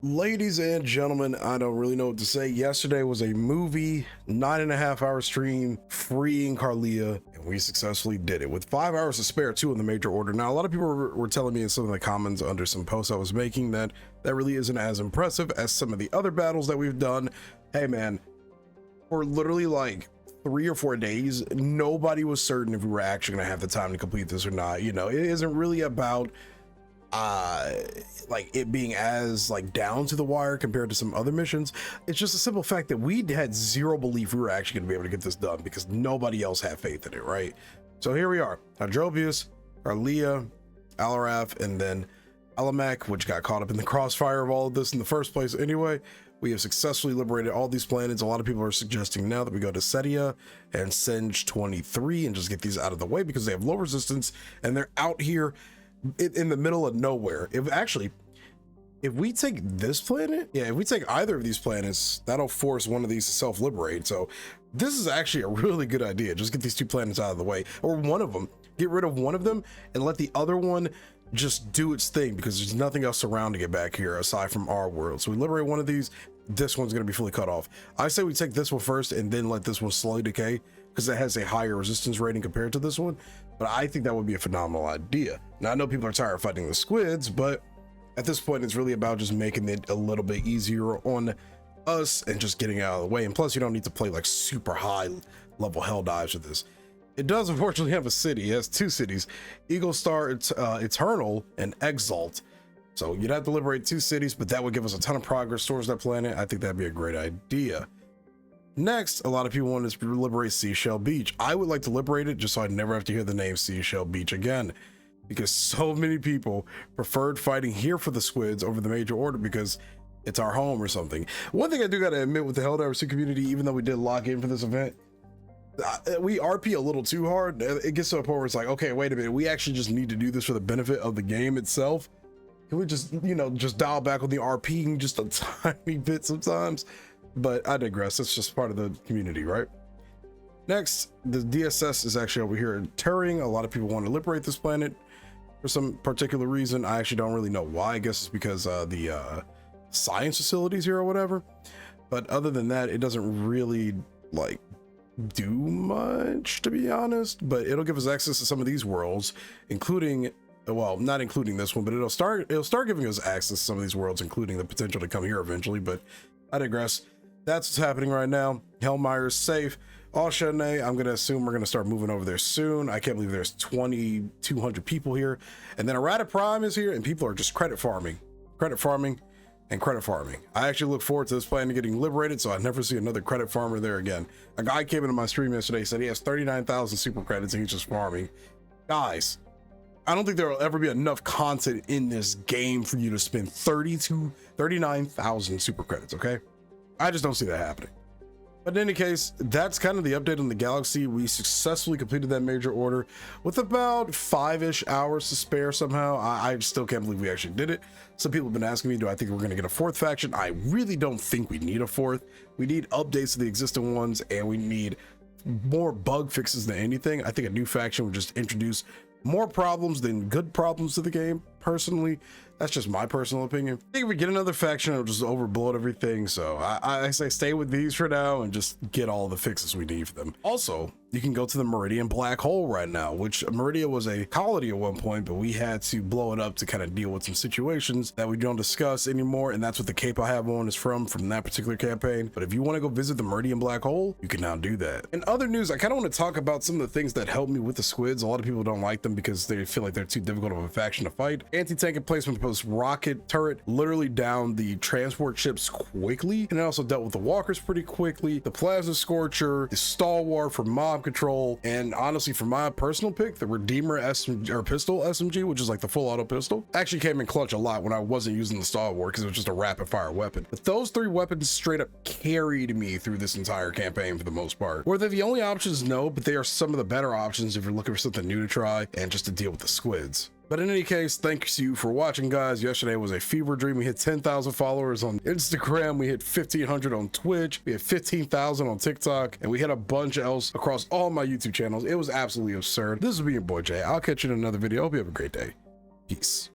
Ladies and gentlemen, I don't really know what to say. Yesterday was a movie 9.5 hour stream freeing KARLIA, and we successfully did it with 5 hours to spare too in the major order. Now, a lot of people were telling me in some of the comments under some posts I was making that really isn't as impressive as some of the other battles that we've done. Hey man, for literally like 3 or 4 days, nobody was certain if we were actually gonna have the time to complete this or not. You know, it isn't really about like it being as like down to the wire compared to some other missions. It's just a simple fact that we had zero belief we were actually going to be able to get this done because nobody else had faith in it, right? So here we are, Hydrobius, KARLIA, Alarath, and then Alamak, which got caught up in the crossfire of all of this in the first place anyway. We have successfully liberated all these planets. A lot of people are suggesting now that we go to Setia and Senj 23 and just get these out of the way because they have low resistance and they're out here in the middle of nowhere. If we take this planet, if we take either of these planets, that'll force one of these to self-liberate. So this is actually a really good idea. Just get these 2 planets out of the way, or one of them, get rid of one of them and let the other one just do its thing, because there's nothing else surrounding it back here aside from our world. So we liberate one of these, this one's going to be fully cut off. I say we take this one first and then let this one slowly decay because it has a higher resistance rating compared to this one. But I think that would be a phenomenal idea. Now, I know people are tired of fighting the squids, but at this point, it's really about just making it a little bit easier on us and just getting out of the way. And plus, you don't need to play like super high level Helldives with this. It does unfortunately have a city. It has 2 cities, Eagle Star, Eternal, and Exalt. So you'd have to liberate 2 cities, but that would give us a ton of progress towards that planet. I think that'd be a great idea. Next, a lot of people want us to liberate Seashell Beach. I would like to liberate it just so I never have to hear the name Seashell Beach again, because so many people preferred fighting here for the squids over the major order because it's our home or something. One thing I do got to admit with the Helldivers community, even though we did lock in for this event, we RP a little too hard. It gets to a point where it's like, okay, wait a minute, we actually just need to do this for the benefit of the game itself. Can we just, you know, just dial back on the RPing just a tiny bit sometimes? But I digress. That's just part of the community, right? Next, the DSS is actually over here in Turing. A lot of people want to liberate this planet for some particular reason. I actually don't really know why. I guess it's because the science facilities here or whatever. But other than that, it doesn't really like do much, to be honest. But it'll give us access to some of these worlds, including, well, not including this one, but it'll start giving us access to some of these worlds, including the potential to come here eventually. But I digress. That's what's happening right now. Hellmire's safe. Oshane, I'm gonna assume we're gonna start moving over there soon. I can't believe there's 2,200 people here. And then Errata Prime is here and people are just credit farming. Credit farming. I actually look forward to this planet getting liberated, so I never see another credit farmer there again. A guy came into my stream yesterday, said he has 39,000 super credits and he's just farming. Guys, I don't think there will ever be enough content in this game for you to spend 39,000 super credits, okay? I just don't see that happening. But in any case, that's kind of the update on the galaxy. We successfully completed that major order with about 5-ish hours to spare somehow. I still can't believe we actually did it. Some people have been asking me, do I think we're going to get a 4th faction? I really don't think we need a 4th. We need updates to the existing ones, and we need more bug fixes than anything. I think a new faction would just introduce more problems than good problems to the game. Personally, that's just my personal opinion. I think if we get another faction, it'll just overbloat everything. So I say stay with these for now and just get all the fixes we need for them. Also, you can go to the Meridian Black Hole right now, which Meridia was a colony at one point, but we had to blow it up to kind of deal with some situations that we don't discuss anymore. And that's what the cape I have on is from that particular campaign. But if you want to go visit the Meridian Black Hole, you can now do that. In other news, I kind of want to talk about some of the things that helped me with the squids. A lot of people don't like them because they feel like they're too difficult of a faction to fight. Anti-tank emplacement post rocket turret literally downed the transport ships quickly, and it also dealt with the walkers pretty quickly. The plasma scorcher, the stalwart for mob control, and honestly, for my personal pick, the Redeemer pistol SMG, which is like the full auto pistol, actually came in clutch a lot when I wasn't using the stalwart because it was just a rapid fire weapon. But those 3 weapons straight up carried me through this entire campaign for the most part. Were they the only options? No, but they are some of the better options if you're looking for something new to try and just to deal with the squids. But in any case, thanks you for watching, guys. Yesterday was a fever dream. We hit 10,000 followers on Instagram. We hit 1,500 on Twitch. We hit 15,000 on TikTok. And we hit a bunch else across all my YouTube channels. It was absolutely absurd. This has been your boy Jay. I'll catch you in another video. Hope you have a great day. Peace.